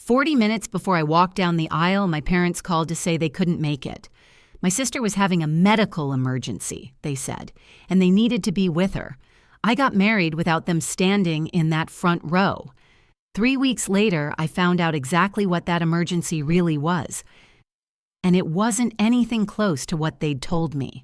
40 minutes before I walked down the aisle, my parents called to say they couldn't make it. My sister was having a medical emergency, they said, and they needed to be with her. I got married without them standing in that front row. 3 weeks later, I found out exactly what that emergency really was. And it wasn't anything close to what they'd told me.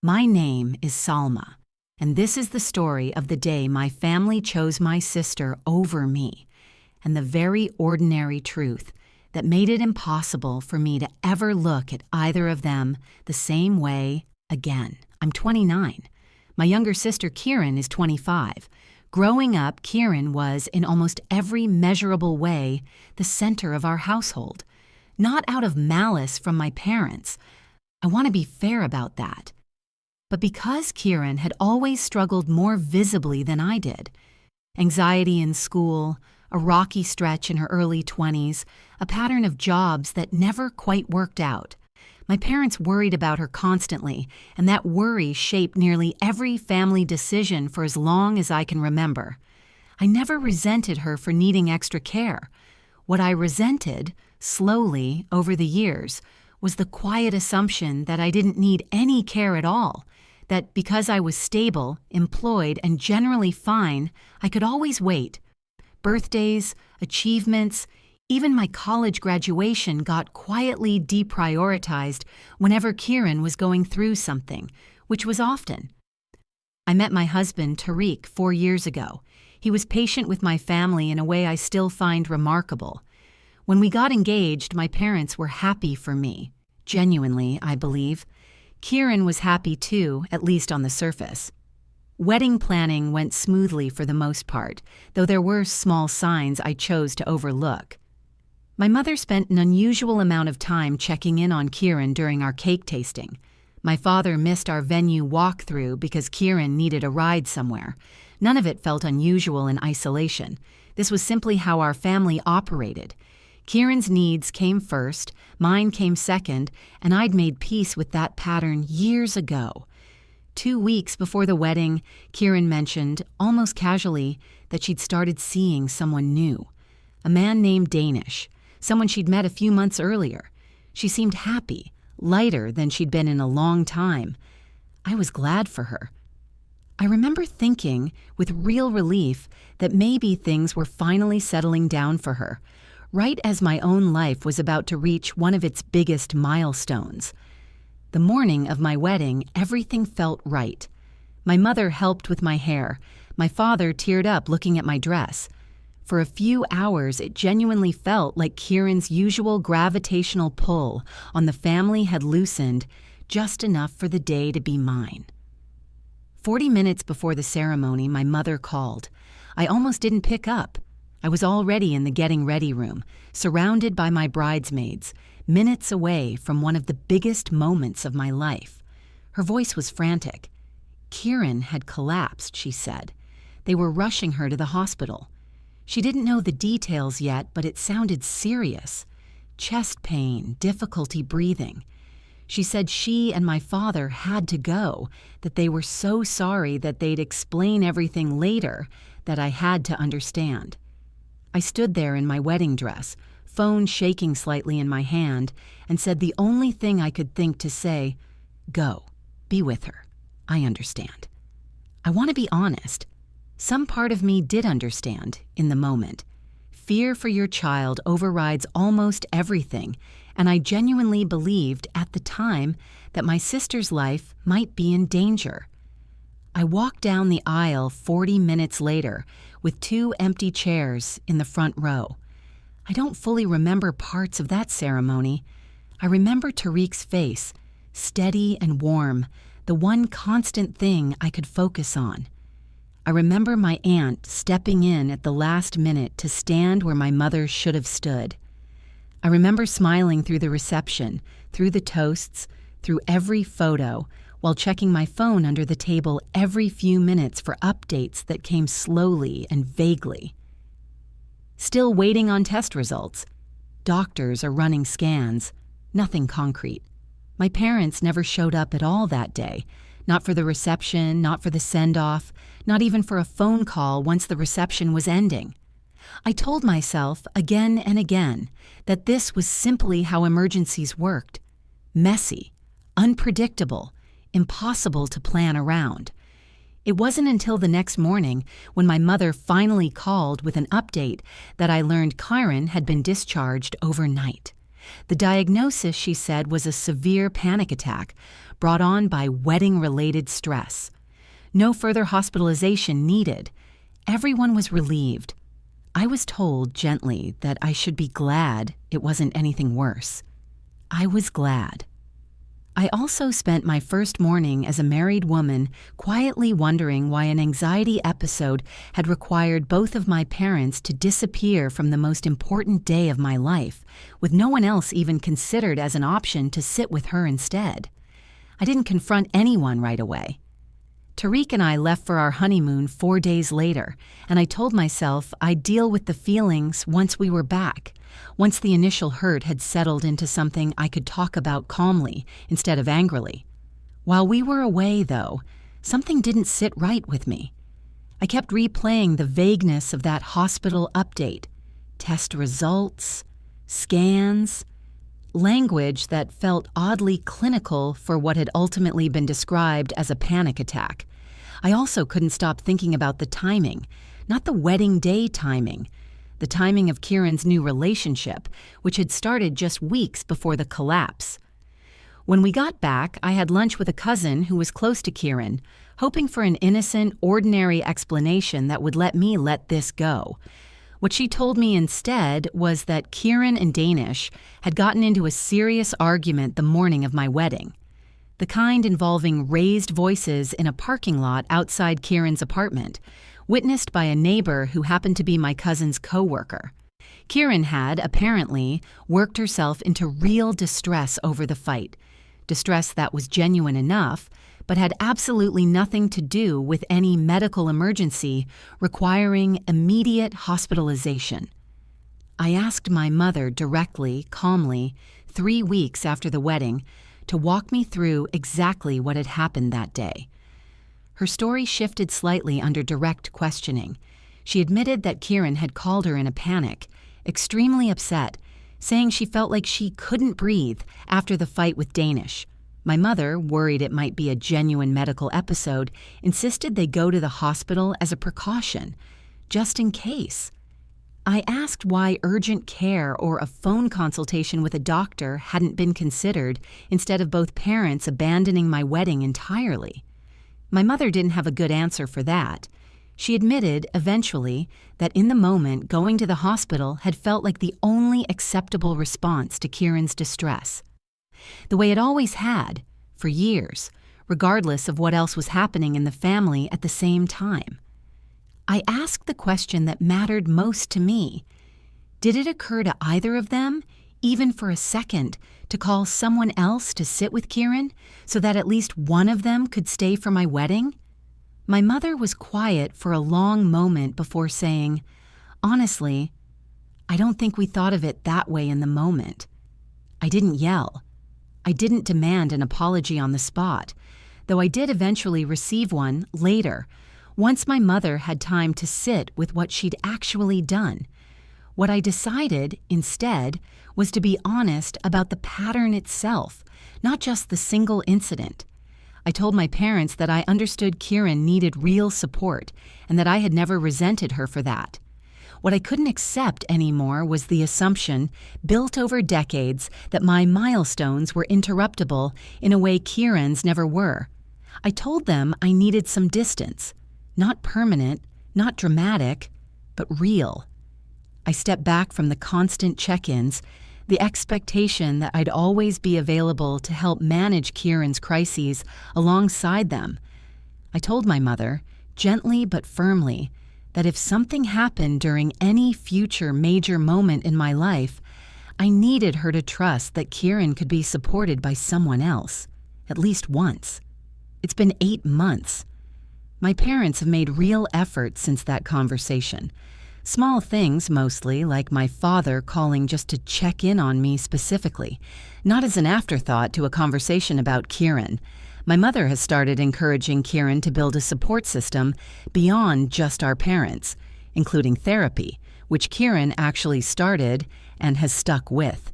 My name is Salma, and this is the story of the day my family chose my sister over me, and the very ordinary truth that made it impossible for me to ever look at either of them the same way again. I'm 29. My younger sister, Kieran, is 25. Growing up, Kieran was, in almost every measurable way, the center of our household. Not out of malice from my parents. I want to be fair about that. But because Kieran had always struggled more visibly than I did. Anxiety in school, a rocky stretch in her early 20s, a pattern of jobs that never quite worked out. My parents worried about her constantly, and that worry shaped nearly every family decision for as long as I can remember. I never resented her for needing extra care. What I resented, slowly, over the years, was the quiet assumption that I didn't need any care at all, that because I was stable, employed, and generally fine, I could always wait. Birthdays, achievements, even my college graduation got quietly deprioritized whenever Kieran was going through something, which was often. I met my husband, Tariq, 4 years ago. He was patient with my family in a way I still find remarkable. When we got engaged, my parents were happy for me. Genuinely, I believe. Kieran was happy too, at least on the surface. Wedding planning went smoothly for the most part, though there were small signs I chose to overlook. My mother spent an unusual amount of time checking in on Kieran during our cake tasting. My father missed our venue walkthrough because Kieran needed a ride somewhere. None of it felt unusual in isolation. This was simply how our family operated. Kieran's needs came first, mine came second, and I'd made peace with that pattern years ago. 2 weeks before the wedding, Kieran mentioned, almost casually, that she'd started seeing someone new. A man named Danish, someone she'd met a few months earlier. She seemed happy, lighter than she'd been in a long time. I was glad for her. I remember thinking, with real relief, that maybe things were finally settling down for her, right as my own life was about to reach one of its biggest milestones. The morning of my wedding, everything felt right. My mother helped with my hair. My father teared up looking at my dress. For a few hours, it genuinely felt like Kieran's usual gravitational pull on the family had loosened just enough for the day to be mine. 40 minutes before the ceremony, my mother called. I almost didn't pick up. I was already in the getting ready room, surrounded by my bridesmaids, minutes away from one of the biggest moments of my life. Her voice was frantic. Kieran had collapsed, she said. They were rushing her to the hospital. She didn't know the details yet, but it sounded serious. Chest pain, difficulty breathing. She said she and my father had to go, that they were so sorry that they'd explain everything later, that I had to understand. I stood there in my wedding dress, phone shaking slightly in my hand, and said the only thing I could think to say, "Go, be with her. I understand." I want to be honest. Some part of me did understand in the moment. Fear for your child overrides almost everything, and I genuinely believed at the time that my sister's life might be in danger. I walked down the aisle 40 minutes later with 2 empty chairs in the front row. I don't fully remember parts of that ceremony. I remember Tariq's face, steady and warm, the one constant thing I could focus on. I remember my aunt stepping in at the last minute to stand where my mother should have stood. I remember smiling through the reception, through the toasts, through every photo, while checking my phone under the table every few minutes for updates that came slowly and vaguely. Still waiting on test results. Doctors are running scans. Nothing concrete. My parents never showed up at all that day. Not for the reception, not for the send-off, not even for a phone call once the reception was ending. I told myself again and again that this was simply how emergencies worked: messy, unpredictable, impossible to plan around. It wasn't until the next morning, when my mother finally called with an update, that I learned Kieran had been discharged overnight. The diagnosis, she said, was a severe panic attack brought on by wedding-related stress. No further hospitalization needed. Everyone was relieved. I was told gently that I should be glad it wasn't anything worse. I was glad. I also spent my first morning as a married woman quietly wondering why an anxiety episode had required both of my parents to disappear from the most important day of my life, with no one else even considered as an option to sit with her instead. I didn't confront anyone right away. Tariq and I left for our honeymoon 4 days later, and I told myself I'd deal with the feelings once we were back, once the initial hurt had settled into something I could talk about calmly instead of angrily. While we were away, though, something didn't sit right with me. I kept replaying the vagueness of that hospital update: test results, scans, language that felt oddly clinical for what had ultimately been described as a panic attack. I also couldn't stop thinking about the timing, not the wedding day timing, the timing of Kieran's new relationship, which had started just weeks before the collapse. When we got back, I had lunch with a cousin who was close to Kieran, hoping for an innocent, ordinary explanation that would let me let this go. What she told me instead was that Kieran and Danish had gotten into a serious argument the morning of my wedding, the kind involving raised voices in a parking lot outside Kieran's apartment, witnessed by a neighbor who happened to be my cousin's coworker. Kieran had, apparently, worked herself into real distress over the fight, distress that was genuine enough, but had absolutely nothing to do with any medical emergency requiring immediate hospitalization. I asked my mother directly, calmly, 3 weeks after the wedding, to walk me through exactly what had happened that day. Her story shifted slightly under direct questioning. She admitted that Kieran had called her in a panic, extremely upset, saying she felt like she couldn't breathe after the fight with Danish. My mother, worried it might be a genuine medical episode, insisted they go to the hospital as a precaution, just in case. I asked why urgent care or a phone consultation with a doctor hadn't been considered instead of both parents abandoning my wedding entirely. My mother didn't have a good answer for that. She admitted, eventually, that in the moment going to the hospital had felt like the only acceptable response to Kieran's distress. The way it always had, for years, regardless of what else was happening in the family at the same time. I asked the question that mattered most to me. Did it occur to either of them, even for a second, to call someone else to sit with Kieran so that at least one of them could stay for my wedding? My mother was quiet for a long moment before saying, "Honestly, I don't think we thought of it that way in the moment." I didn't yell. I didn't demand an apology on the spot, though I did eventually receive one later, once my mother had time to sit with what she'd actually done. What I decided, instead, was to be honest about the pattern itself, not just the single incident. I told my parents that I understood Kieran needed real support and that I had never resented her for that. What I couldn't accept anymore was the assumption, built over decades, that my milestones were interruptible in a way Kieran's never were. I told them I needed some distance, not permanent, not dramatic, but real. I stepped back from the constant check-ins, the expectation that I'd always be available to help manage Kieran's crises alongside them. I told my mother, gently but firmly, that if something happened during any future major moment in my life, I needed her to trust that Kieran could be supported by someone else, at least once. It's been 8 months. My parents have made real efforts since that conversation. Small things, mostly, like my father calling just to check in on me specifically, not as an afterthought to a conversation about Kieran. My mother has started encouraging Kieran to build a support system beyond just our parents, including therapy, which Kieran actually started and has stuck with.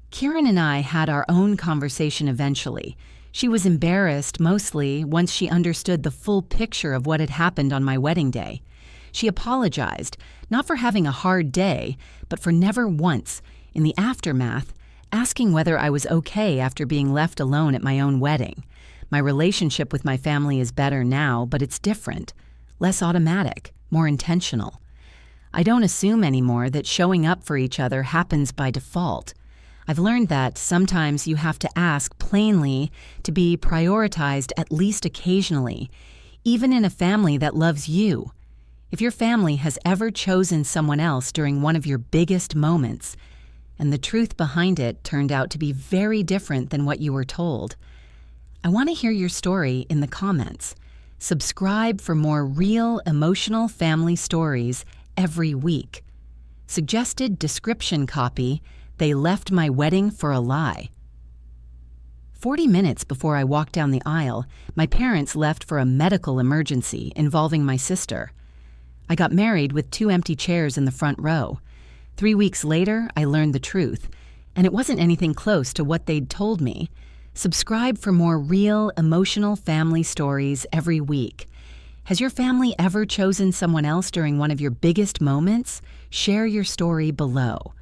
Kieran and I had our own conversation eventually. She was embarrassed mostly once she understood the full picture of what had happened on my wedding day. She apologized, not for having a hard day, but for never once, in the aftermath, asking whether I was okay after being left alone at my own wedding. My relationship with my family is better now, but it's different, less automatic, more intentional. I don't assume anymore that showing up for each other happens by default. I've learned that sometimes you have to ask plainly to be prioritized at least occasionally, even in a family that loves you. If your family has ever chosen someone else during one of your biggest moments, and the truth behind it turned out to be very different than what you were told, I want to hear your story in the comments. Subscribe for more real, emotional family stories every week. Suggested description copy: they left my wedding for a lie. 40 minutes before I walked down the aisle, my parents left for a medical emergency involving my sister. I got married with 2 empty chairs in the front row. 3 weeks later, I learned the truth, and it wasn't anything close to what they'd told me. Subscribe for more real, emotional family stories every week. Has your family ever chosen someone else during one of your biggest moments? Share your story below.